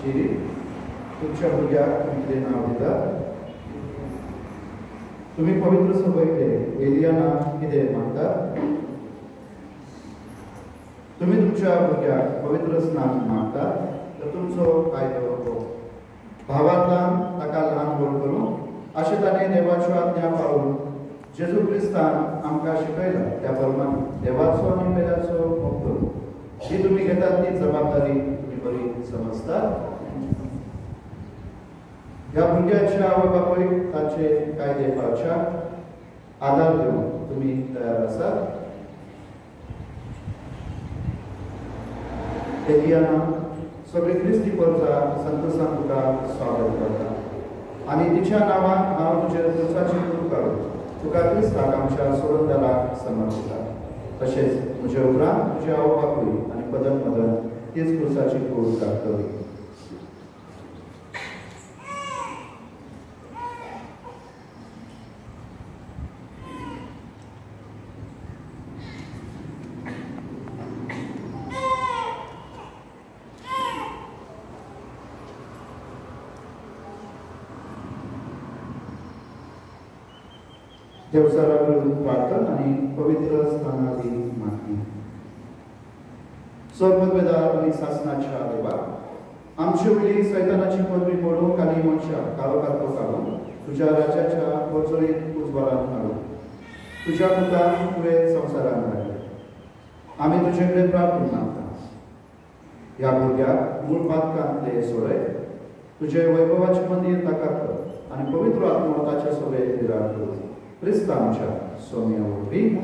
चिरी तुमच्या भुरग्याक तुमी कितें नांव दितात तुम्ही पवित्र सभेक एलियाना कितें मागतात तुम्ही तुमच्या भुरग्याक पवित्र स्नान मागतात तर तुमचो कायदो हो भावांतल्यान ताका ल्हान व्हड करूं अशें ताणें देवाच्यो आज्ञा पाळून जेजू क्रिस्तान आमकां शिकयला त्या प्रमाणे देवाचो आनी पेल्याचो मोग करूं जी तुम्ही घेतात ती जबाबदारी तुम्ही बरी समजतात ह्या भुरग्याच्या आवय बापायक ताचे कायदे पाळच्याक आदार दिवंक तुम्ही तयार आसात एलियाना सगळी क्रिस्ती परजा संतोषान तुका स्वागत करता आणि तिच्या नांवान हांव तुजे दिवसाची कूड काडून तुका क्रिस्ताक आमच्या सोडंदराक समर्पिता तशेंच म्हजे उपरांत तुजे आवय बापूय आनी मदन मदन तीच क्रुसाची कूड काडटली देवसाराकडून प्रार्थना आणि पवित्र स्थानादी मागणी सर्ववेदार आणि शासनाच्या देवा आमचे वेळी सैतानाची पदवी मोडूंक आनी मनशाक काळोखांतलो काडून तुझ्या राज्याच्या वचळीत उजवाडांत हाडून तुझ्या पुतान तुवें संवसारांत हाडले आमी तुजे कडेन प्रार्थना मागता ह्या भुरग्याक मूळ पातकांतले सोडय तुजे वैभवाचे मंदीर ताका कर आनी पवित्र आत्मो ताचे सोबेत विराट कर क्रिस्त आमच्या सौम्य वरवीं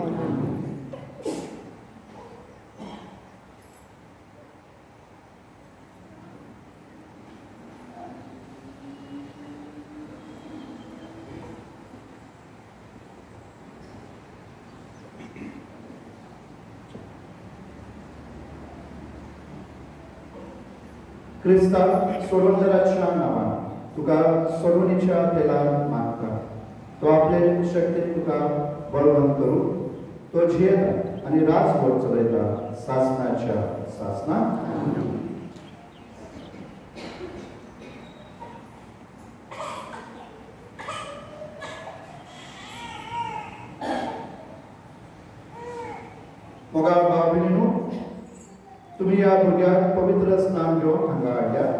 क्रिस्ता सोडवंदराच्या नांवान तुका सोडवणीच्या तेलान मागता तो आपले शक्तीन तुका बळवंत करू तो जियेता आनी राजभर चलयता सासनाच्या सासना मोगा भाव भयणीनो तुम्ही या भुरग्याक पवित्र स्नान घेवन हांगा हाडल्या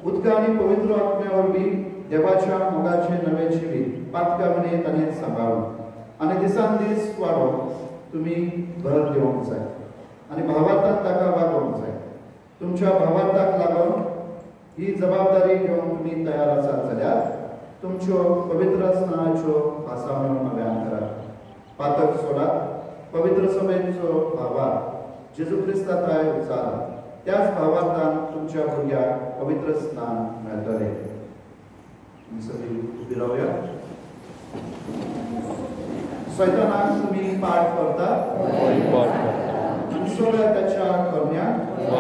उदका आनी पवित्र आत्म्या वरवीं देवाच्या मोगाचे नवे जिवीत पातकामणे ताणें सांबाळून आनी दिसान दीस वाडोवंक तुम्ही भर दिवंक जाय आनी भावार्थाक ताका वागोवंक जाय तुमच्या भावार्थाक लागून ही जबाबदारी घेवन तुम्ही तयार आसात जाल्यार तुमच्यो पवित्र स्नानाच्यो भासावण्यो नव्यान करात पातक सोडात पवित्र सभेचो भावार्थ जेजू क्रिस्ताताय उचाला त्याच भावार्थान तुमच्या भुरग्याक पवित्र स्नान मेळटलें सगळी उबी रावया सैतानाक तुम्ही पाठ करतात आनी सगळ्या त्याच्या करण्याक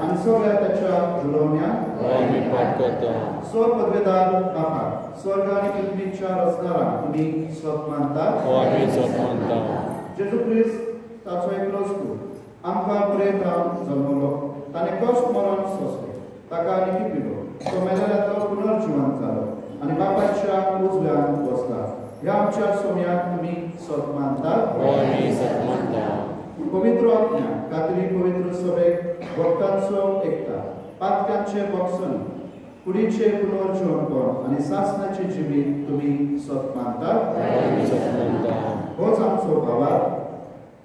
आनी सगळ्या त्याच्या जुळवण्याक स्वर पदवेदार बापाक स्वर्ग आनी पृथ्वीच्या रचणाराक तुम्ही स्वत मानतात जेजू क्रिस्त ताचो एकलोच पूत आमकां प्रेम रावन जल्मलो ताणें कश्ट मरण सोंसलें ताका आनी पिलो तो मेलेल्यांतलो पुनर्जिवंत जालो आनी बापाच्या उजव्यान बसला ह्या आमच्या सोम्याक तुम्ही सत मानतात पवित्र आत्म्या खात्री पवित्र सभेक भक्तांचो एकता पातकांचे बक्षण कुडीचे पुनर्जीवनपण आनी सासनाचे जिवीत तुम्ही सत मानतात होच आमचो भावार्थ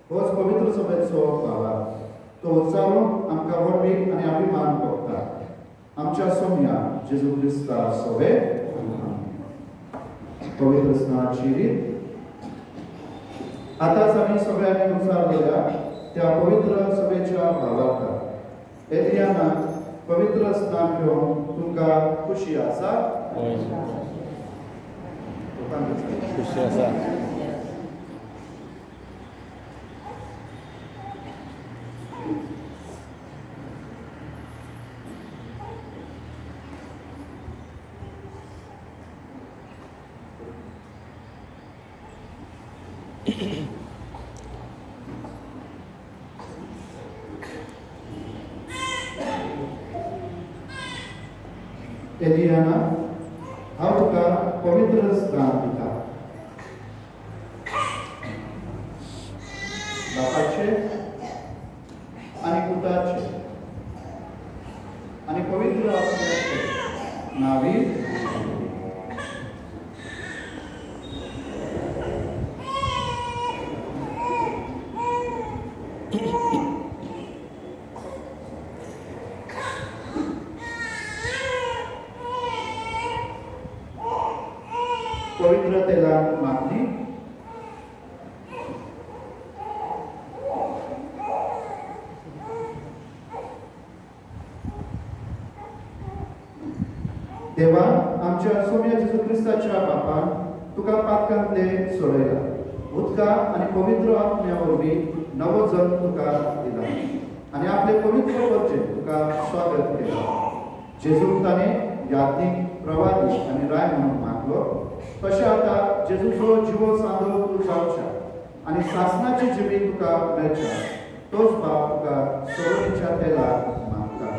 होच पवित्र सभेचो भावार्थ तो उच्चारून आमकां व्हडवीक आनी अभिमान भोगता आमच्या सोम्या जेजू क्रिस्ता सभे पवित्र स्नानाची रीत आताच आम्ही सगळ्यांनी उचारलेल्या त्या पवित्र सभेच्या भावार्थाक एलियाना पवित्र स्नान घेवन तुमकां खुशी आसा खुशी आसा एलियाना हांव तुका पवित्र स्थान दिता बापाचे आनी पुताचे आनी पवित्र आत्म्याचे नावी पवित्र तेला मागणी देवा आमच्या सौम्य जेजू क्रिस्ताच्या बापान तुका पातकांतले सोडयला उदका आनी पवित्र आत्म्या वरवीं नवो जल्म तुका दिला आनी आपले पवित्र वचन तुका स्वागत केला जेजूक ताणें यादीक प्रवादी आनी राय म्हणून मागलो तशें आतां जेजूचो जिवो सांदो तूं जावच्या आनी सासणाची जिवी तुका मेळच्या तोच बाप तुका सोडणीच्या तेलाक मागता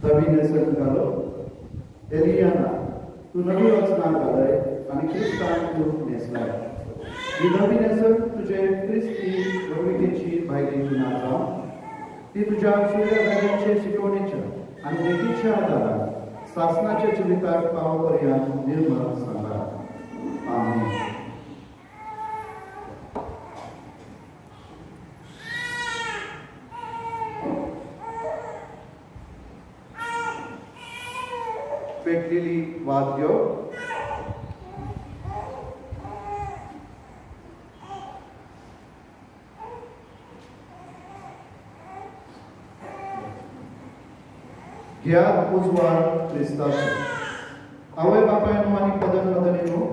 नवीन घालो एलियाना तू नवी वचना घालय आनी क्रिस्तान तूं न्हेसलाय ही नवी नेसण तुजे क्रिस्ती भविकेची भायली जुना जावन ती तुज्या सूर्य जाग्यांचे शिकवणेच्या आनी देखीच्या आदारान सासणाच्या जिविताक पाव पर्यंत निर्मळ सांबाळ आमीन पेटलेली वाद्यो घ्या उजवाड क्रिस्ताचो आवय बापायनो आनी पदन पदनीनो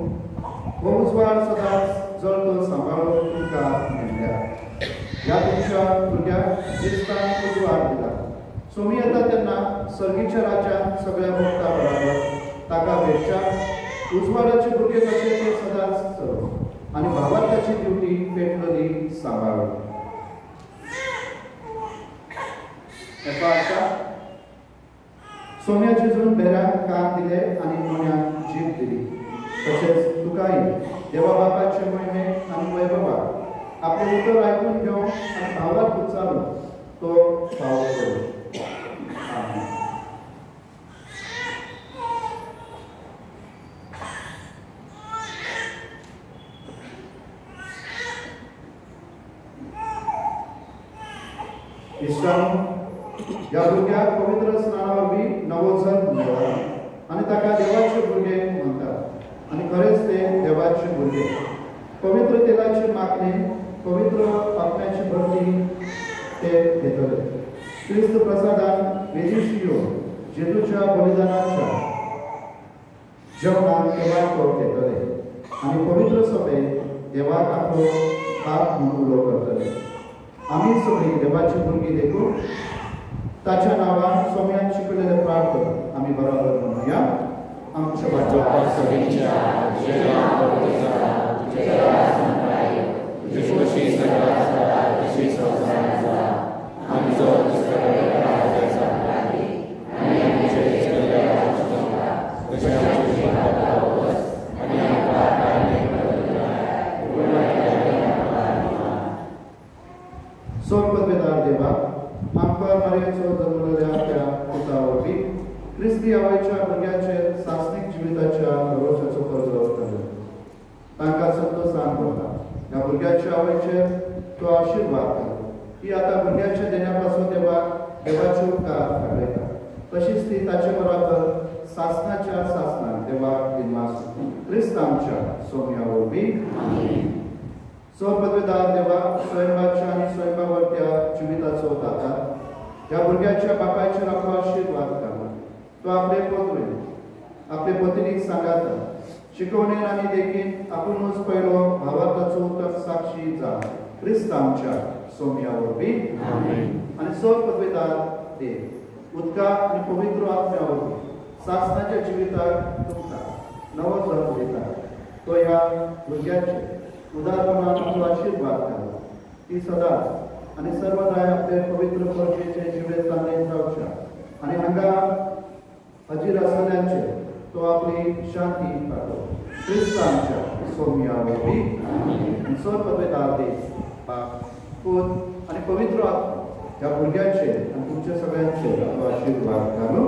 हो उजवाड सदांच जळतो सांबाळून तुमकां मेळ्ळ्या ह्या तुमच्या भुरग्याक क्रिस्तान उजवाड दिला सोमी येता तेन्ना सर्गीच्या राज्यात सगळ्या भक्तां बरोबर ताका भेटच्या उजवाडाचे भुरगे कशे ते सदांच चलो आनी भावार्थाची ड्युटी पेटलेली सांबाळ सोम्या जेजून बेऱ्यांक काम दिले आनी मोन्यांक जीप दिली तशेंच तुकाय देवा बापाचे महिमे आनी वैभवाक आपले उतर आयकून घेवन आनी भावाक उचारून तो फावो करूं इश्टानो ह्या भुरग्याक पवित्र स्नानावरवीं नवो जल्म मेळ्ळा आनी ताका देवाचे भुरगे म्हणटात आनी खरेंच ते देवाचे भुरगे पवित्र तेलाची मागणी पवित्र आत्म्याची भरती ते घेतले क्रिस्त प्रसादान वेजीशियो जेजूच्या बलिदानाच्या जेवणाक देवाक तो घेतले आनी पवित्र सभेक देवाक आपलो हात म्हणून उलो करतले आमी सगळीं देवाची भुरगीं देखून ताच्या नांवान सोम्यान शिकयलेले प्रार्थना आमी बरोबर म्हणुया आमच्या सोपदवेदार देवा आमकां मारयेचो जल्मलेल्या त्या पुता वरवीं क्रिस्ती आवयच्या भुरग्याचेर सासणीक जिविताच्या भरोशाचो कर्ज घालो तांकां संतोशान करता ह्या भुरग्याच्या आवयचेर तो आशिर्वाद घालो ही आतां भुरग्याच्या देण्या पासून देवाचे उपकार घालयता तशीच ती ताचे बरोबर सासणाच्या सासणाक देवाक दिनवास क्रिस्त आमच्या सोम्या वरवीं सो पदवेदार देवा स्वयंभाच्या आणि स्वयंभावरत्या जिविताचो दाता ह्या भुरग्याच्या बापायचेर आपलो आशिर्वाद घालो तो आपले आपले पत्नीक सांगाता शिकवणेन आनी देखीन आपुणूच पयलो भावार्थाचो उतर साक्षी जा क्रिस्त आमच्या सोम्या वरवी आमेन. आणि सोर पदवीदार देव उदका आणि पवित्र आत्म्या वरवी सासनाच्या जिविताक तुमकां नवो जन्म दिता. तो ह्या भुरग्याचे उदारपणान तो आशीर्वाद घाला. ती सदांच आणि सर्वदाय आपले पवित्र परशेचे जिवेत तांणे जावच्या आणि हांगा हजीर आसल्यांचे तो आपली शांती पाठव. क्रिस्तांच्या सोम्या वरवी आणि सोर पदवीदार देव बाप पूत आणि पवित्र आत्मा ह्या भुरग्याचे आणि तुमच्या सगळ्यांचे आशीर्वाद घालून